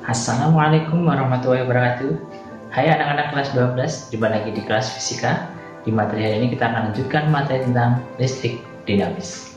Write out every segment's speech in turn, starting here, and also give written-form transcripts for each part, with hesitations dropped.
Assalamualaikum warahmatullahi wabarakatuh. Hai anak-anak kelas 12, jumpa lagi di kelas fisika. Di materi hari ini kita akan lanjutkan materi tentang listrik dinamis.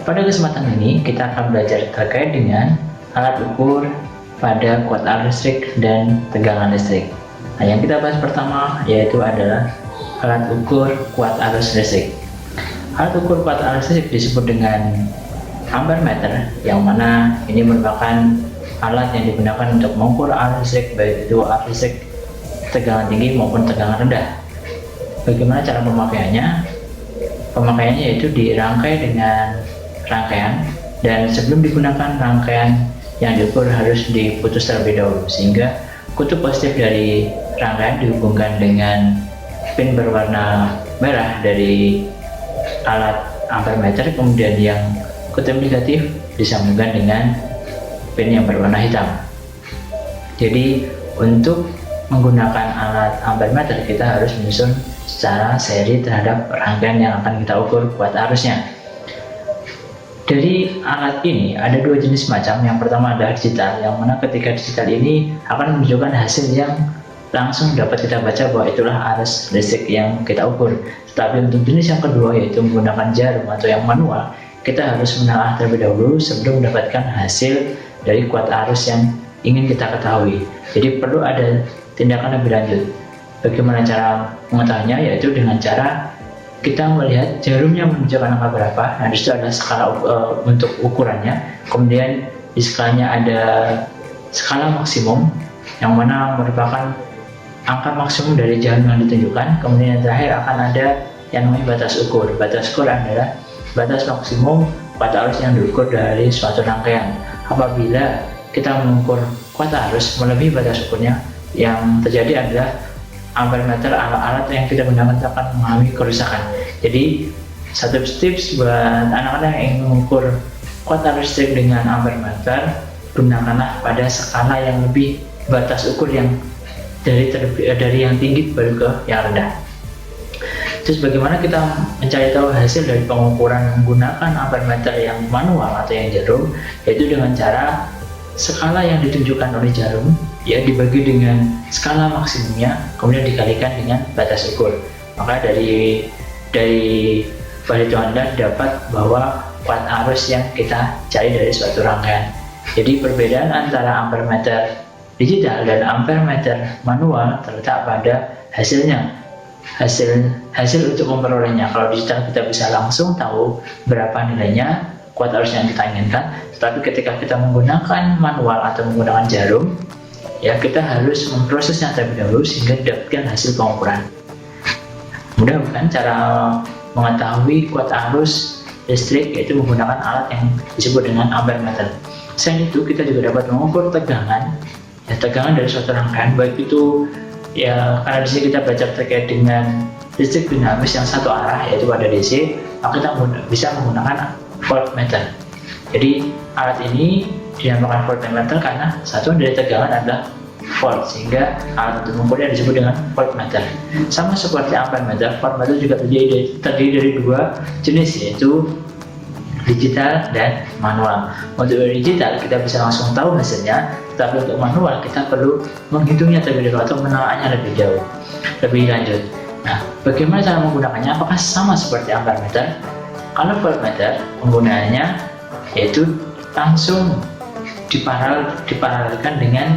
Pada kesempatan ini kita akan belajar terkait dengan alat ukur pada kuat arus listrik dan tegangan listrik. Nah, yang kita bahas pertama yaitu adalah alat ukur kuat arus listrik. Alat ukur kuat arus listrik disebut dengan ampere meter, yang mana ini merupakan alat yang digunakan untuk mengukur arus listrik, baik itu arus listrik tegangan tinggi maupun tegangan rendah. Bagaimana cara pemakaiannya? Pemakaiannya yaitu dirangkai dengan rangkaian, dan sebelum digunakan rangkaian yang diukur harus diputus terlebih dahulu, sehingga kutub positif dari rangkaian dihubungkan dengan pin berwarna merah dari alat ampere meter, kemudian yang kutub negatif disambungkan dengan pin yang berwarna hitam. Jadi untuk menggunakan alat ampere meter kita harus menyusun secara seri terhadap rangkaian yang akan kita ukur kuat arusnya. Dari alat ini ada dua jenis macam. Yang pertama adalah digital, yang mana ketika digital ini akan menunjukkan hasil yang langsung dapat kita baca bahwa itulah arus listrik yang kita ukur. Tetapi untuk jenis yang kedua, yaitu menggunakan jarum atau yang manual, kita harus menelaah terlebih dahulu sebelum mendapatkan hasil dari kuat arus yang ingin kita ketahui. Jadi perlu ada tindakan lebih lanjut. Bagaimana cara mengetahuinya? Yaitu dengan cara kita melihat jarumnya menunjukkan angka berapa. Nah, di situ ada skala untuk ukurannya. Kemudian di skalanya ada skala maksimum, yang mana merupakan angka maksimum dari jarum yang ditunjukkan. Kemudian yang terakhir akan ada yang namanya batas ukur. Batas ukur adalah batas maksimum kuat arus yang diukur dari suatu rangkaian. Apabila kita mengukur kuat arus melebihi batas ukurnya, yang terjadi adalah ampere meter alat yang kita gunakan akan mengalami kerusakan. Jadi satu tips buat anak-anak yang ingin mengukur kuat arus listrik dengan ampere meter, gunakanlah pada skala yang lebih batas ukur yang dari yang tinggi baru ke yang rendah. Terus bagaimana kita mencari tahu hasil dari pengukuran menggunakan ampere meter yang manual atau yang jarum? Yaitu dengan cara skala yang ditunjukkan oleh jarum ya dibagi dengan skala maksimumnya, kemudian dikalikan dengan batas ukur. Maka dari perhitungan Anda dapat bahwa kuat arus yang kita cari dari suatu rangkaian. Jadi perbedaan antara ampere meter digital dan ampere meter manual terletak pada hasilnya. Hasil untuk memperolehnya. Kalau digital kita bisa langsung tahu berapa nilainya kuat arus yang kita inginkan, tetapi ketika kita menggunakan manual atau menggunakan jarum, ya kita harus memprosesnya terlebih dahulu sehingga didapatkan hasil pengukuran. Mudah bukan cara mengetahui kuat arus listrik, yaitu menggunakan alat yang disebut dengan ampere meter. Selain itu kita juga dapat mengukur tegangan, ya tegangan dari suatu rangkaian, baik itu ya karena di sini kita belajar terkait dengan listrik dinamis yang satu arah yaitu pada DC, maka kita bisa menggunakan voltmeter. Jadi alat ini dinamakan voltmeter karena satuan dari tegangan adalah volt, sehingga alat untuk mengukurnya disebut dengan voltmeter. Sama seperti ampere meter, voltmeter juga terdiri dari dua jenis, yaitu digital dan manual. Untuk digital kita bisa langsung tahu hasilnya, tetapi untuk manual kita perlu menghitungnya terlebih dahulu atau menelaahnya lebih lanjut. Nah, bagaimana cara menggunakannya? Apakah sama seperti ampere meter? Kalau voltmeter penggunaannya yaitu langsung diparalelkan dengan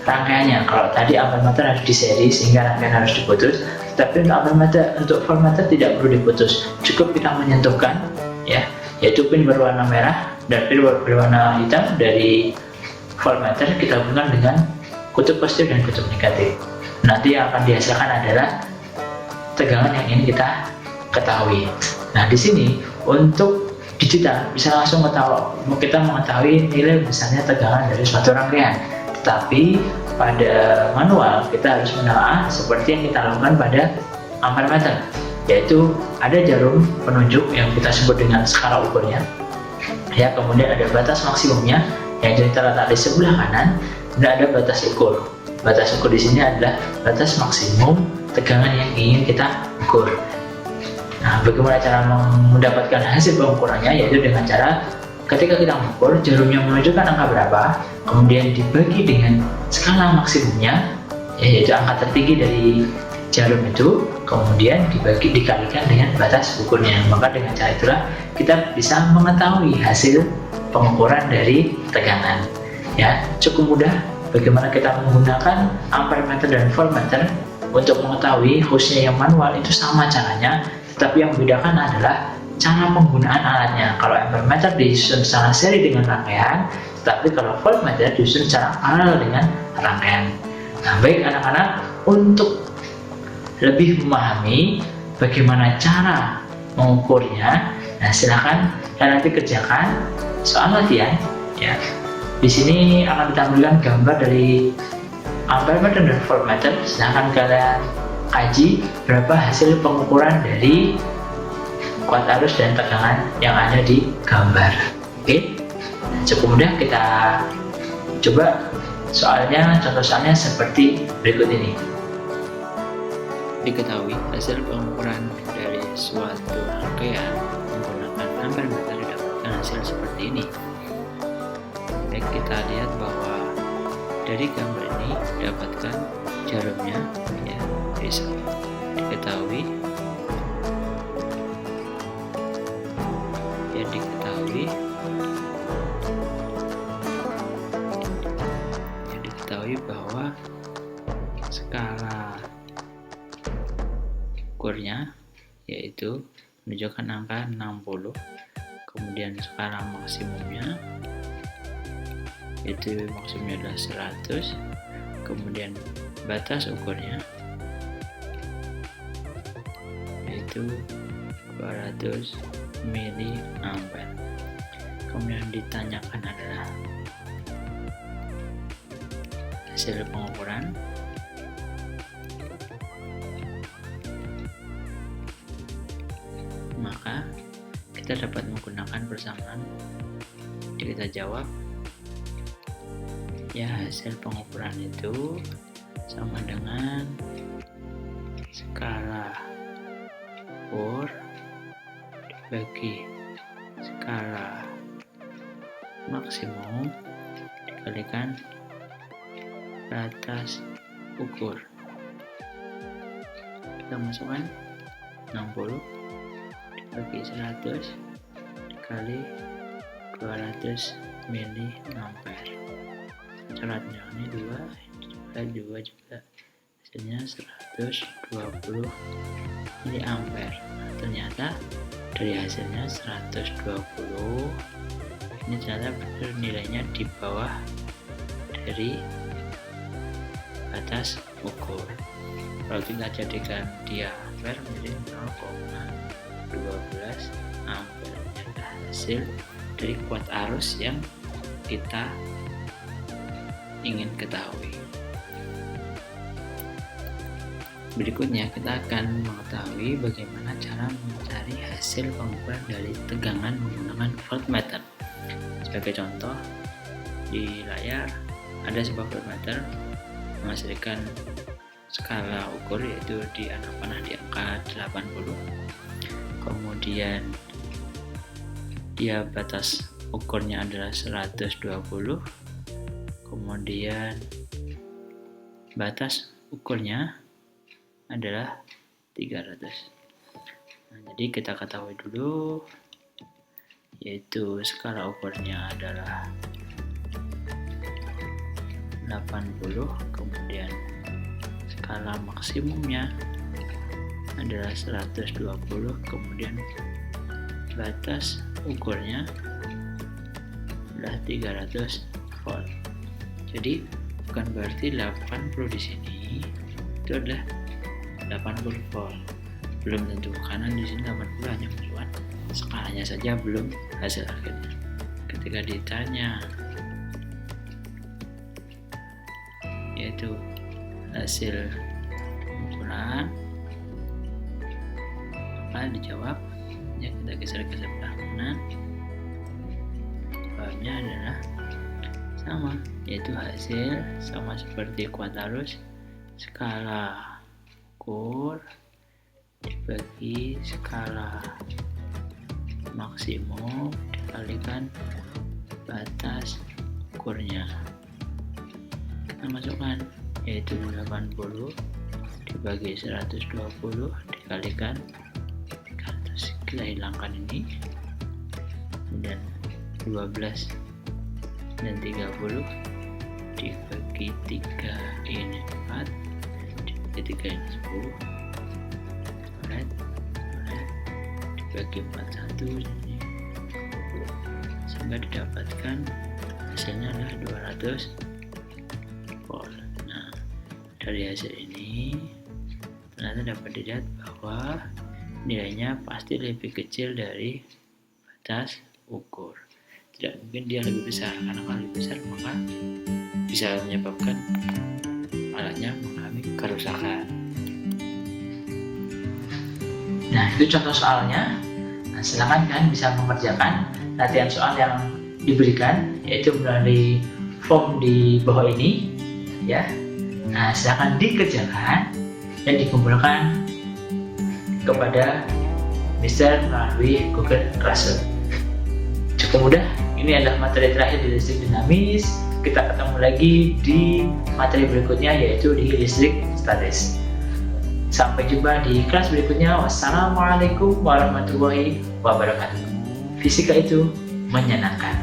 rangkaiannya. Kalau tadi ampere meter harus diseri sehingga rangkaian harus diputus, tetapi untuk voltmeter tidak perlu diputus, cukup kita menyentuhkan ya, yaitu pin berwarna merah dan pin berwarna hitam dari voltmeter kita hubungkan dengan kutub positif dan kutub negatif. Nanti yang akan dihasilkan adalah tegangan yang ingin kita ketahui. Nah, di sini untuk digital bisa langsung kita mengetahui nilai besarnya tegangan dari suatu rangkaian. Tetapi pada manual kita harus menelaah seperti yang kita lakukan pada ampere meter, yaitu ada jarum penunjuk yang kita sebut dengan skala ukurnya, ya, kemudian ada batas maksimumnya yang terletak di sebelah kanan, dan ada batas ukur. Batas ukur di sini adalah batas maksimum tegangan yang ingin kita ukur. Nah, bagaimana cara mendapatkan hasil pengukurannya, yaitu dengan cara ketika kita mengukur, jarumnya menunjukkan angka berapa, kemudian dibagi dengan skala maksimumnya, yaitu angka tertinggi dari jarum itu, kemudian dikalikan dengan batas ukurnya. Maka dengan cara itulah kita bisa mengetahui hasil pengukuran dari tegangan. Ya, cukup mudah bagaimana kita menggunakan ampere meter dan voltmeter untuk mengetahui, khususnya yang manual itu sama caranya, tetapi yang membedakan adalah cara penggunaan alatnya. Kalau ampere meter disusun secara seri dengan rangkaian, tetapi kalau voltmeter disusun secara paralel dengan rangkaian. Nah, baik anak-anak, untuk lebih memahami bagaimana cara mengukurnya, nah silakan kalian nanti kerjakan soal latihan, ya. Di sini akan ditampilkan gambar dari ampere meter dan voltmeter. Silahkan kalian kaji berapa hasil pengukuran dari kuat arus dan tegangan yang ada di gambar. Oke, nah, cukup mudah. Kita coba soalnya, contoh soalnya seperti berikut ini. Diketahui hasil pengukuran dari suatu rangkaian menggunakan ampere meter didapatkan hasil seperti ini. Baik, kita lihat bahwa dari gambar ini didapatkan jarumnya, ya, bisa diketahui, ya, diketahui bahwa skala ukurnya yaitu menunjukkan angka 60, kemudian skala maksimumnya itu maksimumnya adalah 100, kemudian batas ukurnya yaitu 200 mA. Kemudian ditanyakan adalah hasil pengukuran, maka kita dapat menggunakan persamaan. Jadi kita jawab, ya, hasil pengukuran itu sama dengan skala ukur dibagi skala maksimum dikalikan batas ukur. Kita masukkan 60 dibagi 100 dikali 200 mA. Syaratnya ini 2 juga hasilnya 120 mA. Ternyata dari hasilnya 120 ini ternyata nilainya di bawah dari batas ukur. Kalau kita jadikan dia ampere menjadi 0,12 ampere, adalah hasil dari kuat arus yang kita ingin ketahui. Berikutnya kita akan mengetahui bagaimana cara mencari hasil pengukuran dari tegangan menggunakan voltmeter. Sebagai contoh, di layar ada sebuah voltmeter menghasilkan skala ukur yaitu di anak panah di angka 80. Kemudian dia batas ukurnya adalah 120. Kemudian batas ukurnya adalah 300. Nah, jadi kita ketahui dulu, yaitu skala ukurnya adalah 80, kemudian skala maksimumnya adalah 120, kemudian batas ukurnya adalah 300 volt. Jadi bukan berarti 80 di sini itu adalah 80 volt. Belum tentu, karena di sini 80 hanya merupakan skalanya saja, belum hasil akhirnya. Ketika ditanya yaitu hasil pengukuran, maka dijawab ya, kita geser ke sebelah kanan. Jawabnya adalah sama, yaitu hasil sama seperti kuadrus, skala ukur dibagi skala maksimum dikalikan batas ukurnya. Kita masukkan, yaitu 80 dibagi 120 dikalikan 100. Kita hilangkan ini, kemudian 12 dan 30 dibagi 3 ini 4 dibagi 3 ini 10, dibagi 41 ini 20, sehingga didapatkan hasilnya adalah 200 volt. Nah, dari hasil ini ternyata dapat dilihat bahwa nilainya pasti lebih kecil dari batas ukur. Tidak mungkin dia lebih besar, karena kalau lebih besar maka bisa menyebabkan alatnya mengalami kerusakan. Nah, itu contoh soalnya. Nah, silakan kalian bisa mengerjakan latihan soal yang diberikan, yaitu melalui form di bawah ini, ya. Nah, silakan dikerjakan dan dikumpulkan kepada Mister melalui Google Classroom. Cukup mudah. Ini adalah materi terakhir di listrik dinamis. Kita ketemu lagi di materi berikutnya, yaitu di listrik statis. Sampai jumpa di kelas berikutnya. Wassalamualaikum warahmatullahi wabarakatuh. Fisika itu menyenangkan.